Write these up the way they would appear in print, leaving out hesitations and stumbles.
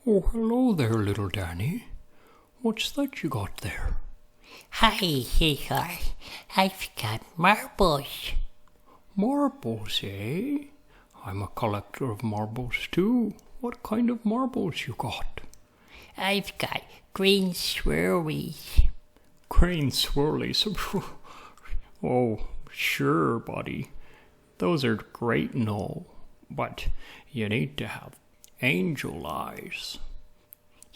Oh, hello there, little Danny. What's that you got there? Hi, CEAZOR. I've got marbles. Marbles, eh? I'm a collector of marbles too. What kind of marbles you got? I've got green swirlies. Green swirlies? Oh, sure, buddy. Those are great and all, but you need to have angel eyes.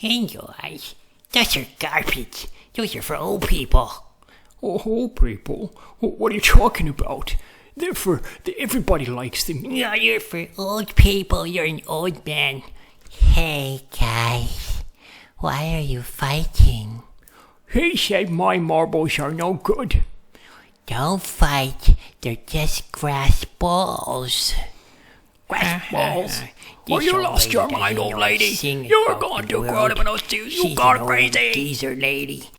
Angel eyes? Those are garbage. Those are for old people. Oh, old people? What are you talking about? They're for... everybody likes them. No, you're for old people. You're an old man. Hey, guys. Why are you fighting? He said my marbles are no good. Don't fight. They're just grass balls. Grass balls? Oh, you lost your mind, old lady. You're going to grow up in those shoes. You gone crazy. Geezer lady.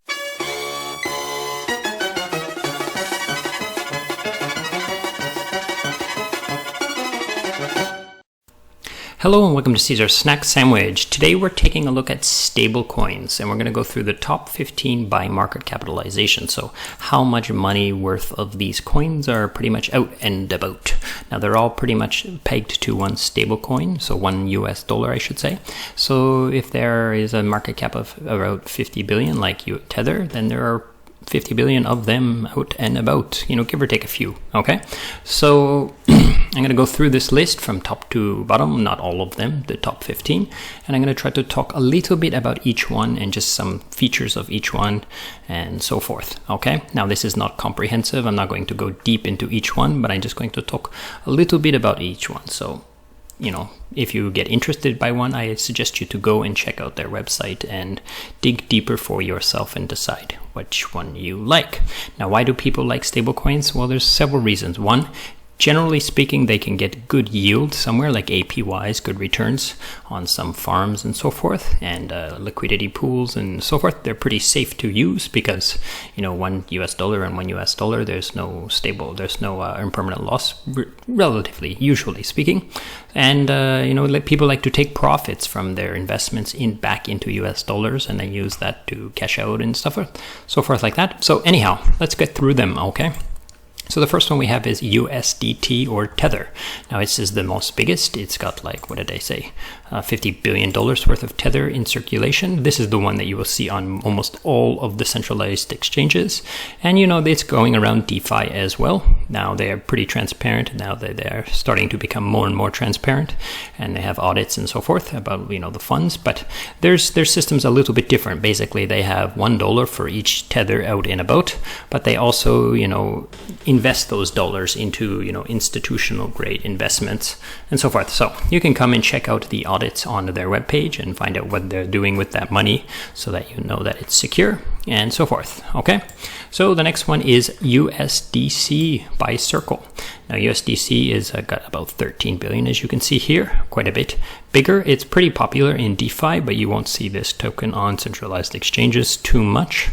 Hello and welcome to CEAZOR Snack Sandwich. Today we're taking a look at stablecoins and we're going to go through the top 15 by market capitalization. So how much money worth of these coins are pretty much out and about. Now they're all pretty much pegged to one stablecoin, so $1 US I should say. So if there is a market cap of about 50 billion like Tether, then there are 50 billion of them out and about, give or take a few. Okay, so I'm going to go through this list from top to bottom, not all of them, the top 15, and I'm going to try to talk a little bit about each one and just some features of each one and so forth. Okay, now this is not comprehensive. I'm not going to go deep into each one, but I'm just going to talk a little bit about each one. So if you get interested by one, I suggest you to go and check out their website and dig deeper for yourself and decide which one you like. Now, why do people like stablecoins? Well, there's several reasons. One, generally speaking, they can get good yield somewhere, like APYs, good returns on some farms and so forth, and liquidity pools and so forth. They're pretty safe to use because, $1 US and $1 US, there's no impermanent loss, relatively, usually speaking. And, people like to take profits from their investments back into US dollars and then use that to cash out and so forth like that. So anyhow, let's get through them, okay? So the first one we have is Usdt or Tether. Now this is the most biggest. It's got $50 billion worth of Tether in circulation. This is the one that you will see on almost all of the centralized exchanges. And it's going around DeFi as well. Now they are pretty transparent. Now they're starting to become more and more transparent. And they have audits and so forth about, the funds. But their system's a little bit different. Basically, they have $1 for each Tether out and about. But they also, invest those dollars into institutional grade investments and so forth. So you can come and check out the audits on their webpage and find out what they're doing with that money so that you know that it's secure and so forth. Okay, so the next one is Usdc by Circle. Now Usdc is got about 13 billion, as you can see here, quite a bit bigger. It's pretty popular in DeFi, but you won't see this token on centralized exchanges too much.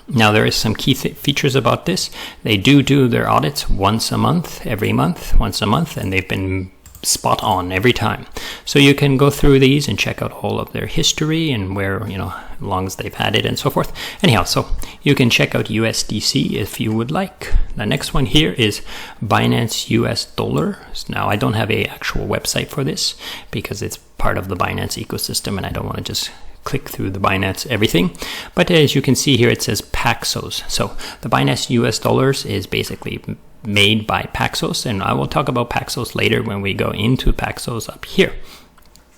Now there is some key features about this. They do their audits once a month, once a month, and they've been spot on every time. So you can go through these and check out all of their history and where, how long as they've had it and so forth. Anyhow, so you can check out Usdc if you would like. The next one here is Binance US Dollars. Now I don't have an actual website for this because it's part of the Binance ecosystem and I don't want to just click through the Binance everything. But as you can see here, it says Paxos. So the Binance US Dollars is basically made by Paxos, and I will talk about Paxos later when we go into Paxos up here.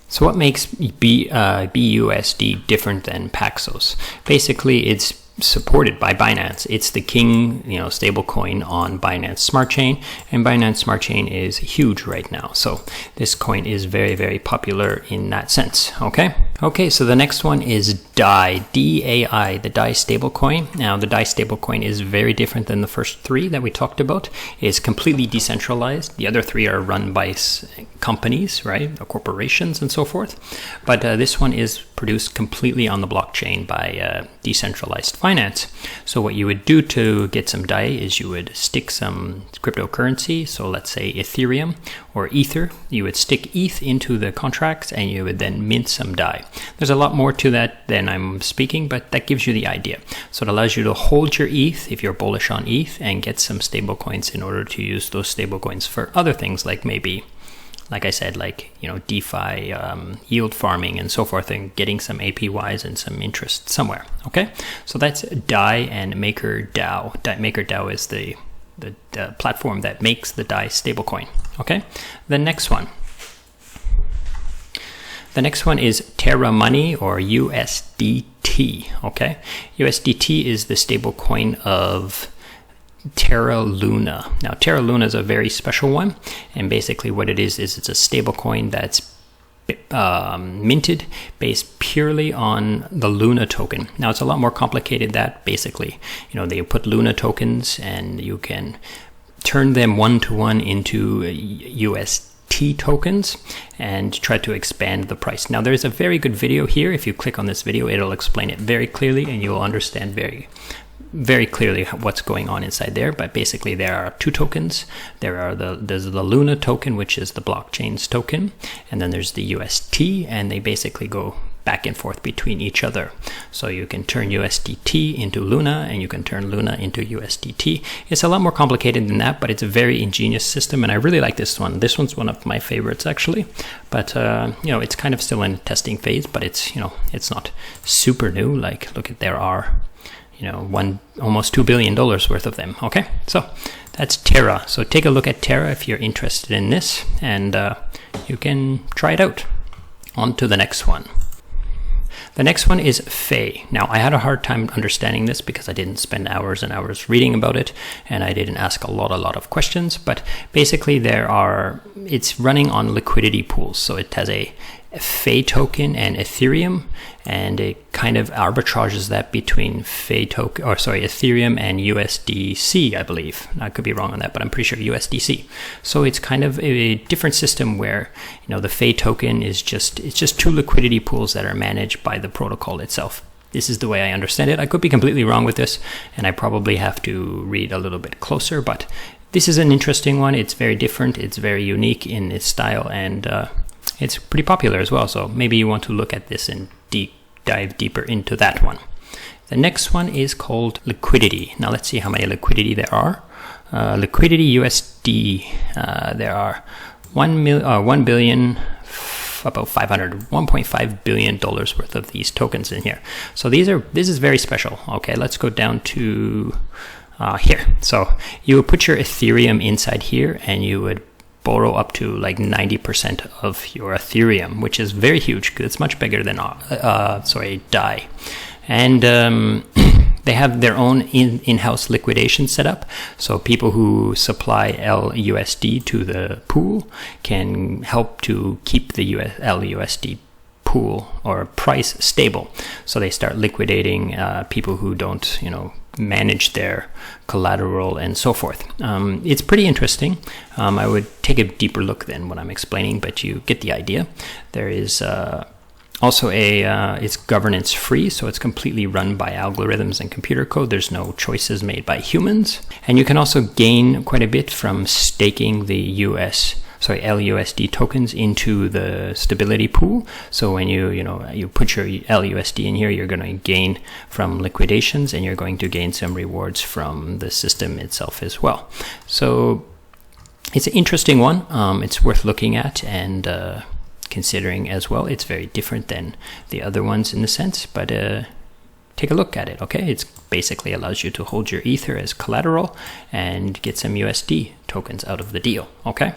So what makes BUSD different than Paxos? Basically, it's supported by Binance. It's the king, stablecoin on Binance Smart Chain, and Binance Smart Chain is huge right now. So this coin is very, very popular in that sense. Okay. Okay, so the next one is DAI, D-A-I, the DAI stablecoin. Now, the DAI stablecoin is very different than the first three that we talked about. It's completely decentralized. The other three are run by companies, right, or corporations and so forth. But this one is produced completely on the blockchain by decentralized finance. So what you would do to get some DAI is you would stick some cryptocurrency, so let's say Ethereum or Ether. You would stick ETH into the contracts and you would then mint some DAI. There's a lot more to that than I'm speaking, but that gives you the idea. So it allows you to hold your ETH if you're bullish on ETH and get some stable coins in order to use those stable coins for other things, like maybe, like I said, like, you know, DeFi, yield farming and so forth, and getting some APYs and some interest somewhere. Okay, so that's DAI and MakerDAO. MakerDAO is the platform that makes the DAI stablecoin. Okay, the next one. The next one is Terra Money, or USDT. Okay, USDT is the stablecoin of Terra Luna. Now, Terra Luna is a very special one, and basically what it is it's a stablecoin that's minted based purely on the Luna token. Now, it's a lot more complicated than that. Basically, you know, they put Luna tokens and you can turn them one-to-one into UST tokens and try to expand the price. Now, there's a very good video here. If you click on this video, it'll explain it very clearly and you'll understand very clearly what's going on inside there. But basically, there are two tokens. There's the Luna token, which is the blockchain's token, and then there's the UST, and they basically go back and forth between each other. So you can turn USDT into Luna, and you can turn Luna into USDT. It's a lot more complicated than that, but it's a very ingenious system, and I really like this one. This one's one of my favorites, actually. But you know, it's kind of still in testing phase, but it's, you know, it's not super new. Like, look at, there are, you know, almost $2 billion worth of them. Okay, so that's Terra. So take a look at Terra if you're interested in this, and you can try it out. On to the next one. The next one is Fei. Now, I had a hard time understanding this because I didn't spend hours and hours reading about it, and I didn't ask a lot of questions. But basically, it's running on liquidity pools. So it has a Fei token and Ethereum, and it kind of arbitrages that between Ethereum and USDC, I believe. I could be wrong on that, but I'm pretty sure USDC. So it's kind of a different system where, you know, the Fei token is just two liquidity pools that are managed by the protocol itself. This is the way I understand it. I could be completely wrong with this, and I probably have to read a little bit closer, but this is an interesting one. It's very different. It's very unique in its style, and it's pretty popular as well. So maybe you want to look at this and dive deeper into that one. The next one is called Liquidity. Now let's see how many Liquidity there are. Liquidity USD, there are 1 billion, about $1.5 billion worth of these tokens in here. So this is very special. Okay, let's go down to here. So you would put your Ethereum inside here, and you would borrow up to like 90% of your Ethereum, which is very huge. It's much bigger than DAI. And they have their own in-house liquidation setup. So people who supply LUSD to the pool can help to keep the LUSD pool or price stable. So they start liquidating people who don't, you know, manage their collateral and so forth. It's pretty interesting. I would take a deeper look than what I'm explaining, but you get the idea. There is also it's governance free, so it's completely run by algorithms and computer code. There's no choices made by humans. And you can also gain quite a bit from staking the LUSD tokens into the stability pool. So when you put your LUSD in here, you're going to gain from liquidations, and you're going to gain some rewards from the system itself as well. So it's an interesting one. It's worth looking at and considering as well. It's very different than the other ones in the sense, but take a look at it. Okay, it's basically allows you to hold your Ether as collateral and get some USD tokens out of the deal. Okay.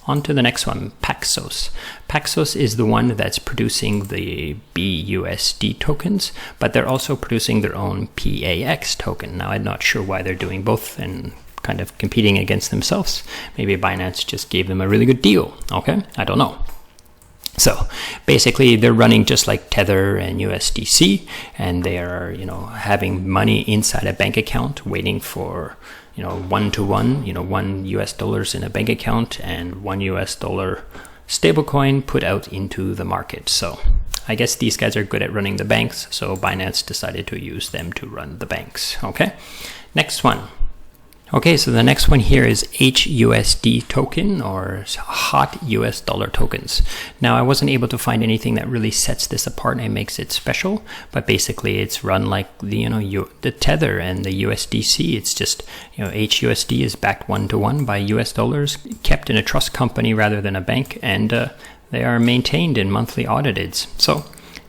On to the next one, Paxos. Paxos is the one that's producing the BUSD tokens, but they're also producing their own PAX token. Now, I'm not sure why they're doing both and kind of competing against themselves. Maybe Binance just gave them a really good deal. Okay, I don't know. So basically they're running just like Tether and Usdc, and they are, you know, having money inside a bank account waiting for, you know, one-to-one, you know, $1 in a bank account and $1 stablecoin put out into the market. So I guess these guys are good at running the banks, so Binance decided to use them to run the banks. Okay, next one. Okay, so the next one here is HUSD token, or hot US dollar tokens. Now, I wasn't able to find anything that really sets this apart and makes it special, but basically it's run like the, you know, the Tether and the USDC. It's just, you know, HUSD is backed 1-to-1 by US dollars, kept in a trust company rather than a bank, and they are maintained and monthly audited. So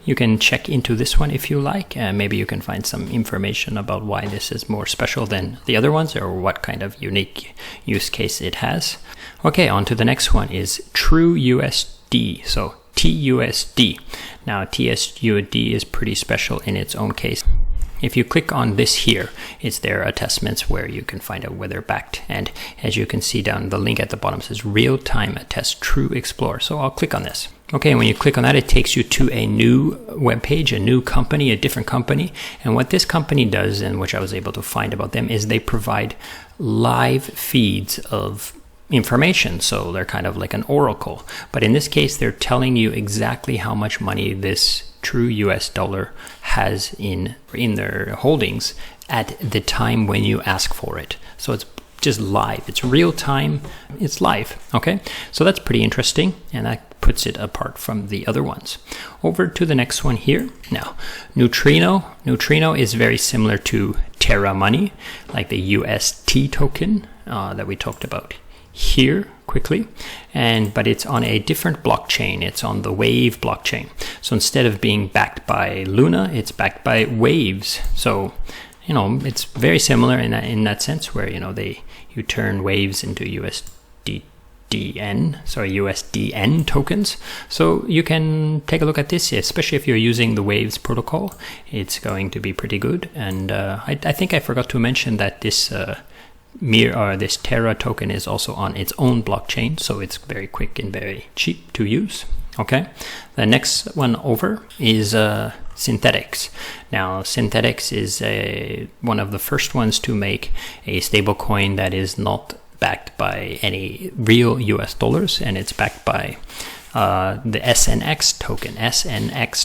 you can check into this one if you like, and maybe you can find some information about why this is more special than the other ones, or what kind of unique use case it has. Okay, on to the next one is True USD, so TUSD. Now TUSD is pretty special in its own case. If you click on this here, it's their attestments where you can find out whether backed. And as you can see down, the link at the bottom says real-time attest True Explorer. So I'll click on this. Okay, when you click on that, it takes you to a new web page, a new company, a different company. And what this company does, and which I was able to find about them, is they provide live feeds of information. So they're kind of like an oracle. But in this case, they're telling you exactly how much money this true US dollar has in their holdings at the time when you ask for it. So it's just live, it's real time, it's live. Okay, so that's pretty interesting, and that puts it apart from the other ones. Over to the next one here. Now, Neutrino is very similar to Terra Money, like the UST token that we talked about here quickly, but it's on a different blockchain. It's on the Wave blockchain. So instead of being backed by Luna, it's backed by Waves. So, you know, it's very similar in that sense, where, you know, you turn Waves into USDN tokens. So you can take a look at this, especially if you're using the Waves protocol. It's going to be pretty good. And I think I forgot to mention that this this Terra token is also on its own blockchain, so it's very quick and very cheap to use. Okay, the next one over is Synthetics. Now, Synthetics is one of the first ones to make a stablecoin that is not backed by any real US dollars, and it's backed by the SNX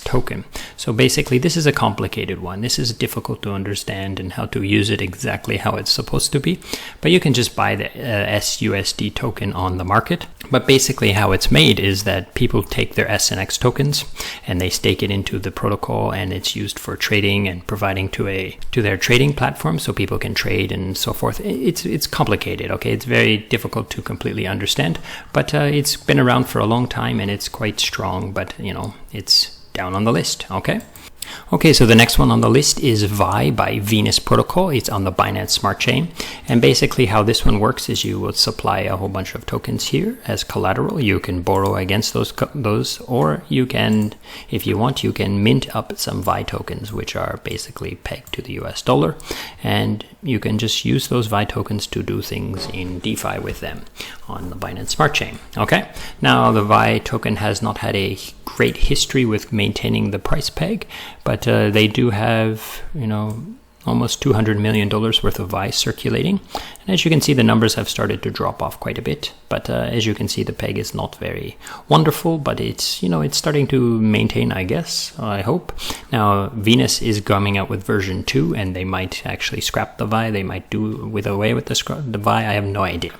token. So basically, this is a complicated one. This is difficult to understand and how to use it exactly how it's supposed to be. But you can just buy the SUSD token on the market. But basically, how it's made is that people take their SNX tokens and they stake it into the protocol, and it's used for trading and providing to their trading platform, so people can trade and so forth. It's complicated. Okay, it's very difficult to completely understand, but it's been around for a long time, and it's quite strong, but, you know, it's down on the list. Okay, so the next one on the list is Vi by Venus Protocol. It's on the Binance Smart Chain. And basically how this one works is you will supply a whole bunch of tokens here as collateral. You can borrow against those, or you can, if you want, you can mint up some Vi tokens, which are basically pegged to the US dollar. And you can just use those Vi tokens to do things in DeFi with them on the Binance Smart Chain. Okay, now the Vi token has not had a great history with maintaining the price peg, but they do have, you know, almost $200 million worth of Vi circulating. And as you can see, the numbers have started to drop off quite a bit. But as you can see, the peg is not very wonderful, but it's, you know, it's starting to maintain, I guess, I hope. Now, Venus is coming out with version 2, and they might actually scrap the Vi. They might do away with the Vi. I have no idea.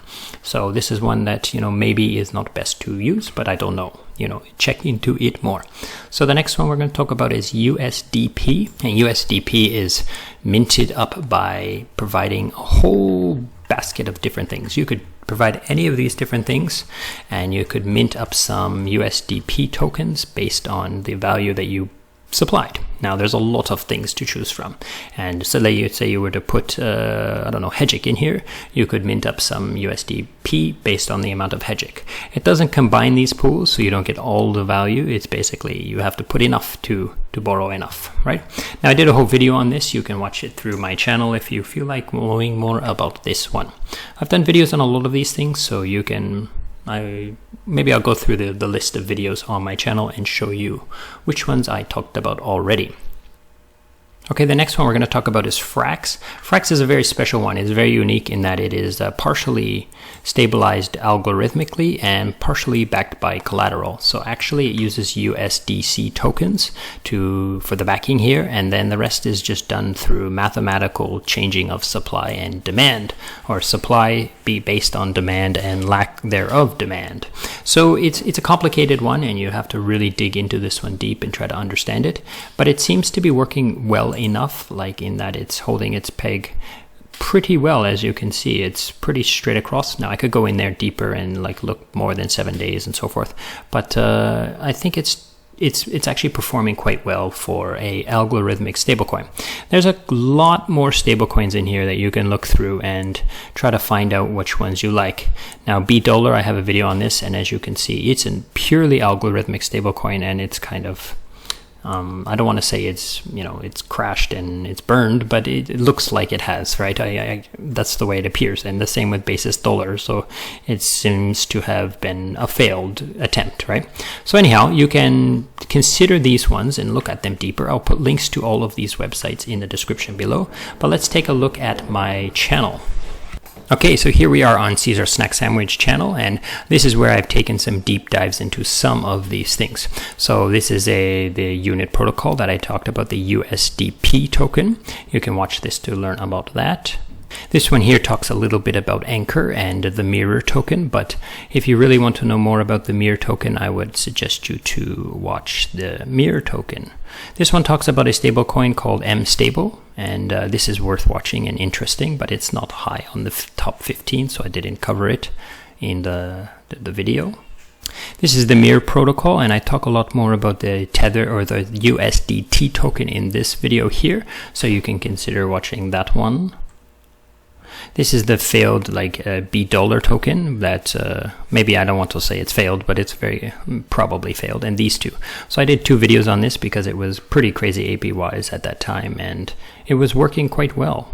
So this is one that, you know, maybe is not best to use, but I don't know. You know, check into it more. So the next one we're going to talk about is USDP. And USDP is minted up by providing a whole basket of different things. You could provide any of these different things, and you could mint up some USDP tokens based on the value that you supplied. Now, there's a lot of things to choose from, and so let's say you were to put I don't know, Hedgic in here, you could mint up some USDP based on the amount of Hedgic. It doesn't combine these pools, so you don't get all the value. It's basically you have to put enough to borrow enough, right? Now, I did a whole video on this. You can watch it through my channel if you feel like knowing more about this one. I've done videos on a lot of these things, so you can Maybe I'll go through the list of videos on my channel and show you which ones I talked about already. Okay, the next one we're going to talk about is Frax. Frax is a very special one. It's very unique in that it is partially stabilized algorithmically and partially backed by collateral. So actually it uses Usdc tokens for the backing here, and then the rest is just done through mathematical changing of supply and demand, or supply be based on demand and lack thereof demand. So it's a complicated one, and you have to really dig into this one deep and try to understand it, but it seems to be working well enough, like in that it's holding its peg pretty well. As you can see, it's pretty straight across. Now I could go in there deeper and like look more than 7 days and so forth, but I think it's actually performing quite well for a algorithmic stablecoin. There's a lot more stablecoins in here that you can look through and try to find out which ones you like. Now $, I have a video on this, and as you can see, it's a purely algorithmic stablecoin, and it's kind of I don't want to say it's crashed and it's burned, but it looks like it has, right? That's the way it appears, and the same with Basis Dollar. So it seems to have been a failed attempt, right? So anyhow, you can consider these ones and look at them deeper. I'll put links to all of these websites in the description below, but let's take a look at my channel. Okay, so here we are on Caesar Snack Sandwich channel, and this is where I've taken some deep dives into some of these things. So this is the unit protocol that I talked about, the Usdp token. You can watch this to learn about that. This one here talks a little bit about Anchor and the Mirror token, but if you really want to know more about the Mirror token, I would suggest you to watch the Mirror token. This one talks about a stablecoin called MStable, and this is worth watching and interesting, but it's not high on the top 15, so I didn't cover it in the video. This is the Mirror protocol, and I talk a lot more about the Tether or the USDT token in this video here, so you can consider watching that one. This is the failed $B token that maybe I don't want to say it's failed, but it's very probably failed, and these two. So I did 2 videos on this because it was pretty crazy APYs at that time, and it was working quite well.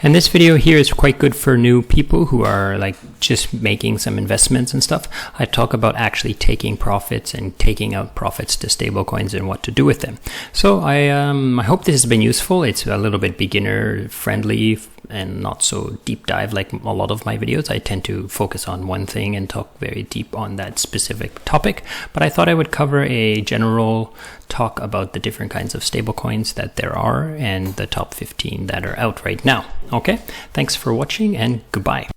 And this video here is quite good for new people who are like just making some investments and stuff. I talk about actually taking profits and taking out profits to stablecoins and what to do with them. So I hope this has been useful. It's a little bit beginner friendly and not so deep dive like a lot of my videos. I tend to focus on one thing and talk very deep on that specific topic, but I thought I would cover a general talk about the different kinds of stablecoins that there are and the top 15 that are out right now. Okay, thanks for watching, and goodbye.